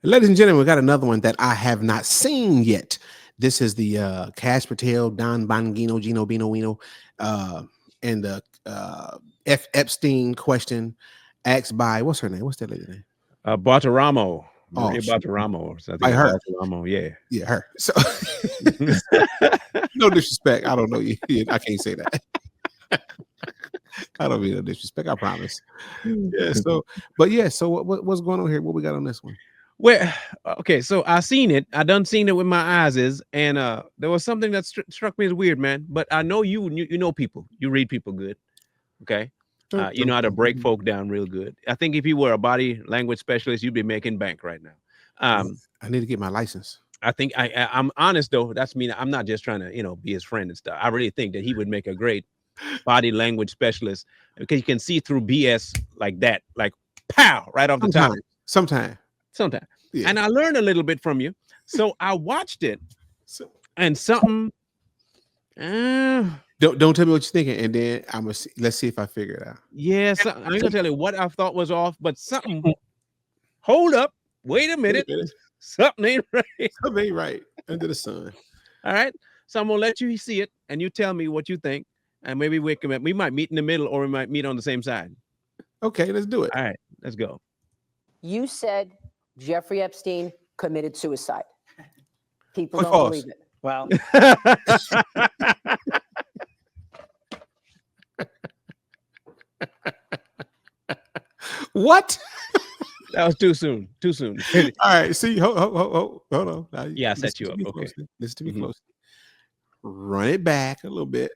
Ladies and gentlemen, we got another one that I have not seen yet. This is the Kash, Patel, Don Bongino, Gino Bino Wino, and the F. Epstein question asked by what's her name? What's that lady name? Bartiramo, Oh, Maria Bartiramo. So I by think it's her. Bartiramo. Yeah. Yeah, her. So no disrespect. I don't know you. I can't say that. I don't mean no disrespect. I promise. Yeah. So, but yeah. So what's going on here? What we got on this one? Well, okay, so I seen it. I done seen it with my eyes, and there was something that struck me as weird, man. But I know you know people. You read people good, okay? You know how to break folk down real good. I think if you were a body language specialist, you'd be making bank right now. I need to get my license. I think I'm honest though. That's mean I'm not just trying to be his friend and stuff. I really think that he would make a great body language specialist because you can see through BS like that, like pow, right off the top. Sometime. Yeah. And I learned a little bit from you. So I watched it and something. Don't tell me what you're thinking, and then I'm gonna see, let's see if I figure it out. Yeah, I ain't gonna tell you what I thought was off, but something. Hold up, wait a minute. Something ain't right. Something ain't right under the sun. All right, so I'm gonna let you see it, and you tell me what you think, and maybe we might meet in the middle, or we might meet on the same side. Okay, let's do it. All right, let's go. You said Jeffrey Epstein committed suicide. People don't believe it. Well, what? That was too soon. Too soon. All right. See, hold on. Now, yeah, I set you up. Okay. Listen to me closely. Run it back a little bit.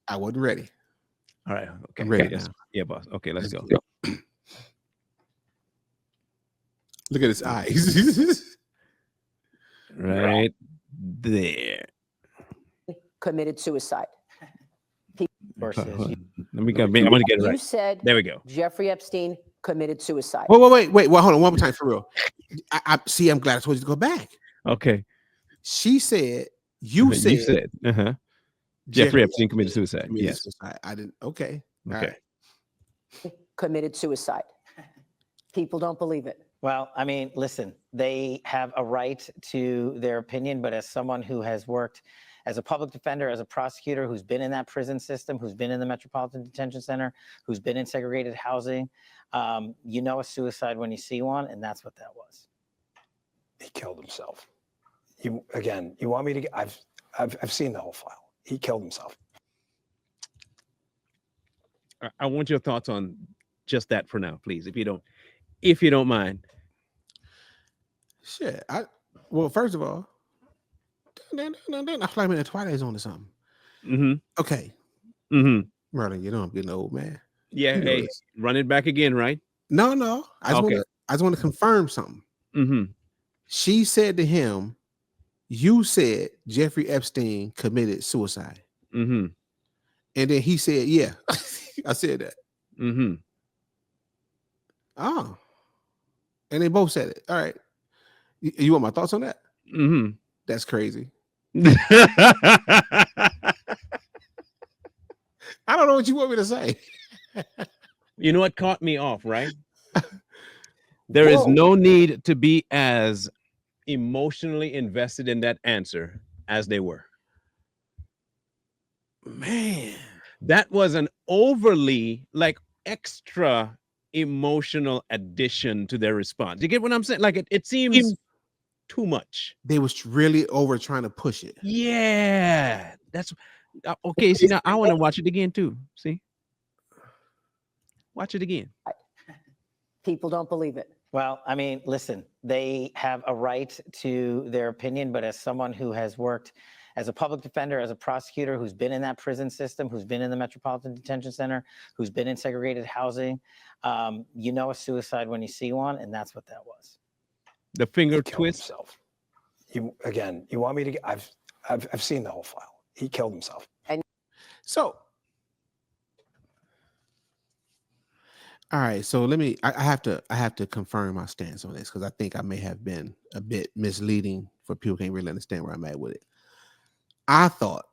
I wasn't ready. All right. Okay. I'm ready now. Yeah, boss. Okay, let's go. Look at his eyes. Right there. Committed suicide. Let me go. I'm gonna get it right. You said there we go. Jeffrey Epstein committed suicide. Wait. Well, hold on. One more time for real. I see. I'm glad I told you to go back. Okay. She said. You said. Jeffrey Epstein committed suicide. Yes. Suicide. I didn't. Okay. Okay. Right. Committed suicide. People don't believe it. Well, I mean, listen, they have a right to their opinion, but as someone who has worked as a public defender, as a prosecutor, who's been in that prison system, who's been in the Metropolitan Detention Center, who's been in segregated housing, you know a suicide when you see one, and that's what that was. He killed himself. You want me to get, I've seen the whole file. He killed himself. I want your thoughts on just that for now, please, if you don't mind. Shit. Well, first of all, I feel like I'm in the Twilight Zone or something. Okay. Merlin, you know I'm getting old, man. Yeah. Hey, run it back again, right? No. I just want to confirm something. She said to him, "You said Jeffrey Epstein committed suicide." And then he said, "Yeah, I said that." Oh, and they both said it. All right. You want my thoughts on that? That's crazy. I don't know what you want me to say. You know what caught me off, right? There is no need to be as emotionally invested in that answer as they were. Man, that was an overly extra emotional addition to their response. You get what I'm saying? Like it seems too much. They was really over trying to push it. Yeah, that's okay. See, now I want to watch it again too. See, watch it again. People don't believe it. Well, I mean, listen, they have a right to their opinion, but as someone who has worked as a public defender, as a prosecutor, who's been in that prison system, who's been in the Metropolitan Detention Center, who's been in segregated housing, you know a suicide when you see one, and that's what that was. The finger twist. Himself. You want me to get, I've seen the whole file. He killed himself. And so, all right. So I have to confirm my stance on this because I think I may have been a bit misleading for people who can't really understand where I'm at with it. I thought,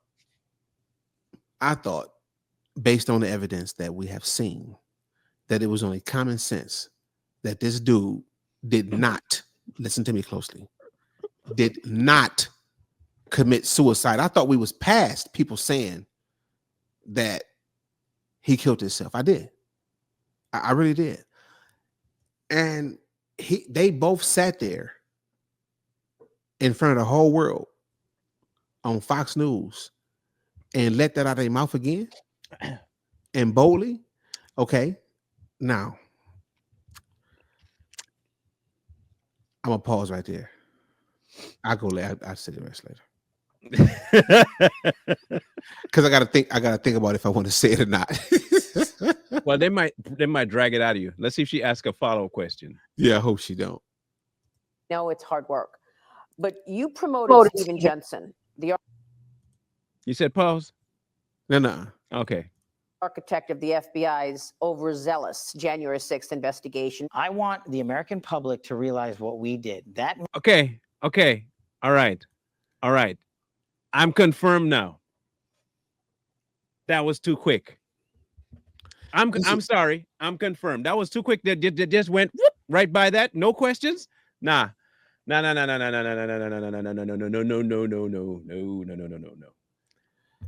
based on the evidence that we have seen, that it was only common sense that this dude did not listen to me closely, did not commit suicide. I thought we was past people saying that he killed himself. I did. I really did. And they both sat there in front of the whole world on Fox News and let that out of their mouth again and boldly. Okay, now I'm gonna pause right there. I'll go later. I'll say the rest later. Because I gotta think about if I want to say it or not. Well, they might drag it out of you. Let's see if she asks a follow-up question. Yeah, I hope she don't. No, it's hard work. But you promoted Stephen Jensen, the You said pause? No. Okay. architect of the FBI's overzealous January 6th investigation. I want the American public to realize what we did. Okay. All right. I'm confirmed now. That was too quick. I'm sorry. I'm confirmed. That was too quick. That just went whoop, right by that. No questions. Nah. No.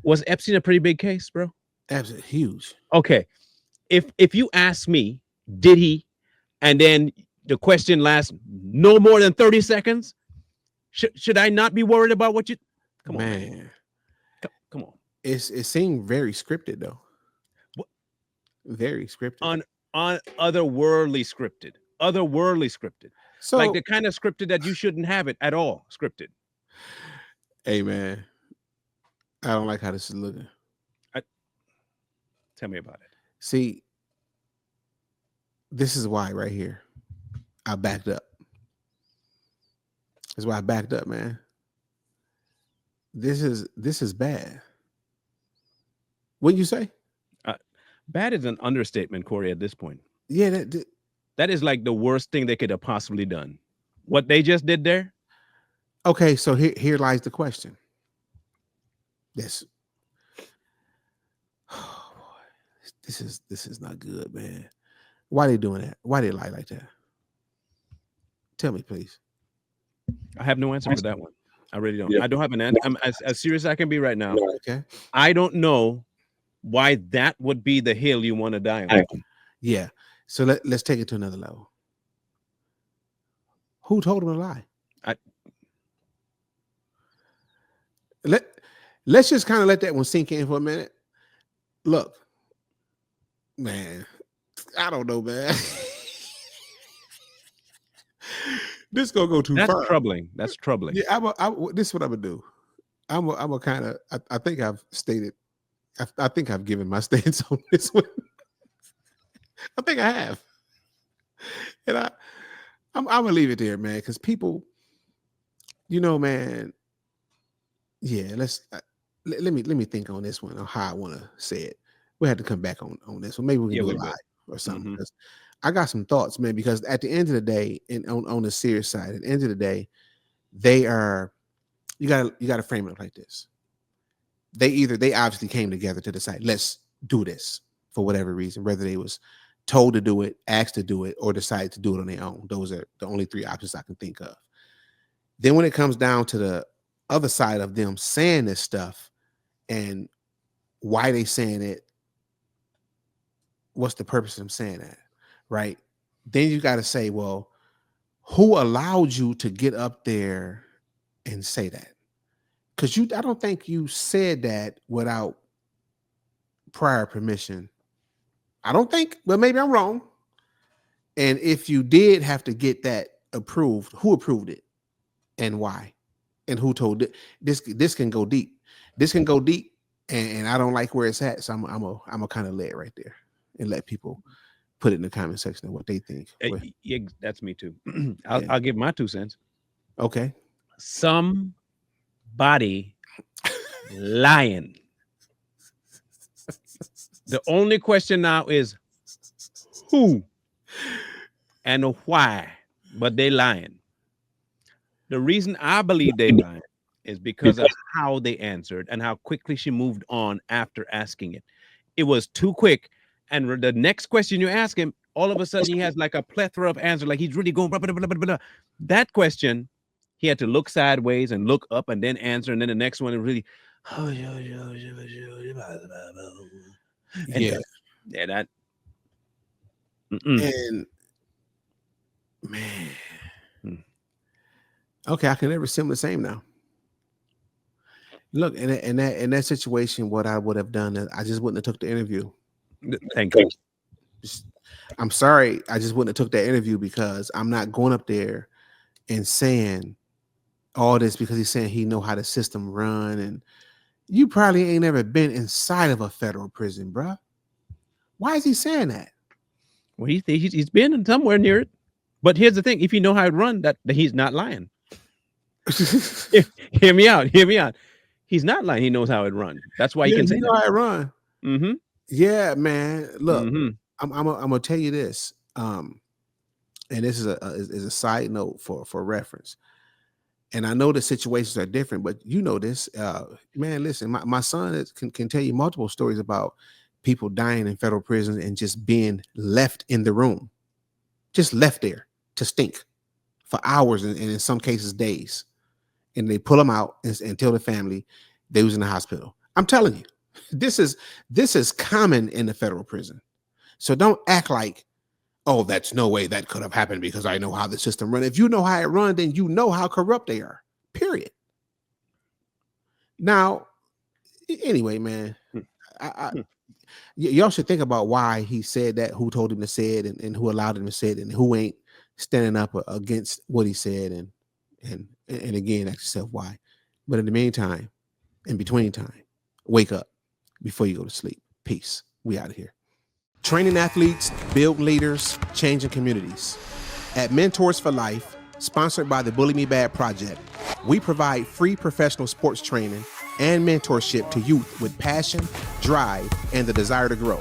Was Epstein a pretty big case, bro? Absolutely huge. Okay. If you ask me, did he? And then the question lasts no more than 30 seconds. Should I not be worried about what you? Come on, man. Come on. It seemed very scripted though. What? Very scripted. On otherworldly scripted. So like the kind of scripted that you shouldn't have it at all scripted. Hey man, I don't like how this is looking. Tell me about it. See, this is why right here I backed up. That's why I backed up, man. This is bad. What'd you say? Bad is an understatement, Corey, at this point. Yeah, that is like the worst thing they could have possibly done. What they just did there. Okay, so here lies the question. This is not good, man. Why are they doing that? Why they lie like that? Tell me, please. I have no answer for that one. I really don't. Yeah. I don't have an answer. I'm as serious as I can be right now. Okay. I don't know why that would be the hill you want to die on. Yeah. So let's take it to another level. Who told him to lie? Let's just kind of let that one sink in for a minute. Look, man, I don't know, man. This gonna go too far. That's troubling. That's troubling. Yeah, this is what I'm gonna do. I'm a kind of. I think I've stated. I think I've given my stance on this one. I think I have, and I'm gonna leave it there, man, because people, man. Yeah, let me think on this one, on how I want to say it. We have to come back on this one. Maybe we can do it live or something. Mm-hmm. I got some thoughts, man, because at the end of the day, and on the serious side, at the end of the day, they are, you gotta frame it like this. They obviously came together to decide, let's do this for whatever reason, whether they was told to do it, asked to do it, or decided to do it on their own. Those are the only three options I can think of. Then when it comes down to the other side of them saying this stuff and why they saying it, what's the purpose of them saying that? Right? Then you got to say, well, who allowed you to get up there and say that? Because I don't think you said that without prior permission. I don't think, but maybe I'm wrong. And if you did have to get that approved, who approved it and why? And who told it? This can go deep. This can go deep, and I don't like where it's at. So I'm a kind of lay it right there and let people put it in the comment section of what they think. Yeah, that's me too. I'll give my 2 cents. Okay. Somebody lying. The only question now is who and why, but they lying. The reason I believe they lying is because of how they answered and how quickly she moved on after asking it. It was too quick. And the next question you ask him, all of a sudden he has like a plethora of answers, like he's really going blah, blah, blah, blah, blah. That question, he had to look sideways and look up and then answer, and then the next one is really, yeah, that. And man, okay, I can never see him the same now. Look, in that situation, what I would have done is I just wouldn't have took the interview. Thank you. I'm sorry, I just wouldn't have took that interview because I'm not going up there and saying all this because he's saying he know how the system run, and you probably ain't never been inside of a federal prison, bruh. Why is he saying that? Well, he's been somewhere near it. But here's the thing: if you know how it run, that he's not lying. Hear me out. He's not lying. He knows how it runs. That's why he can say know how it run. Mm-hmm. Yeah, man. Look, I'm gonna tell you this. And this is a side note for reference. And I know the situations are different, but you know this, man. Listen, my son can tell you multiple stories about people dying in federal prisons and just being left in the room, just left there to stink for hours and in some cases days. And they pull them out and tell the family they was in the hospital. I'm telling you, this is common in the federal prison. So don't act like, oh, that's no way that could have happened because I know how the system runs. If you know how it runs, then you know how corrupt they are. Period. Now, anyway, man, y'all should think about why he said that, who told him to say it, and who allowed him to say it, and who ain't standing up against what he said, and again, ask yourself why. But in the meantime, in between time, wake up before you go to sleep. Peace. We out of here. Training athletes, building leaders, changing communities. At Mentors for Life, sponsored by the Bully Me Bad Project, we provide free professional sports training and mentorship to youth with passion, drive, and the desire to grow.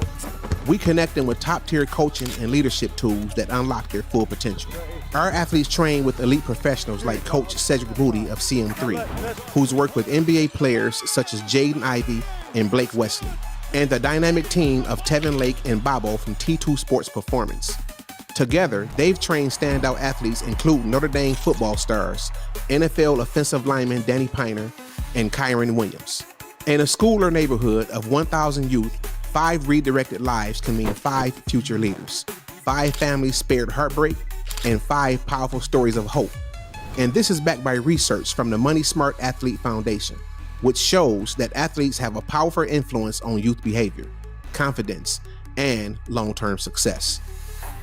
We connect them with top-tier coaching and leadership tools that unlock their full potential. Our athletes train with elite professionals like Coach Cedric Booty of CM3, who's worked with NBA players such as Jaden Ivey and Blake Wesley, and the dynamic team of Tevin Lake and Bobo from T2 Sports Performance. Together, they've trained standout athletes including Notre Dame football stars, NFL offensive lineman Danny Piner, and Kyron Williams. In a school or neighborhood of 1,000 youth, 5 redirected lives can mean 5 future leaders, 5 families spared heartbreak, and 5 powerful stories of hope. And this is backed by research from the Money Smart Athlete Foundation, which shows that athletes have a powerful influence on youth behavior, confidence, and long-term success.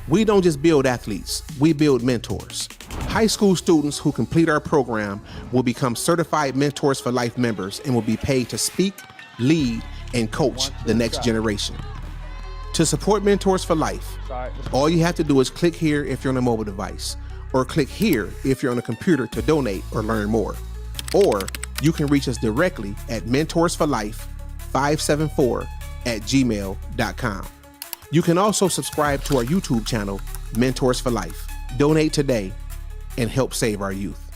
We don't just build athletes, we build mentors. High school students who complete our program will become certified Mentors for Life members and will be paid to speak, lead, and coach the next generation. To support Mentors for Life, all you have to do is click here if you're on a mobile device, or click here if you're on a computer to donate or learn more. Or you can reach us directly at mentorsforlife574@gmail.com. You can also subscribe to our YouTube channel, Mentors for Life. Donate today and help save our youth.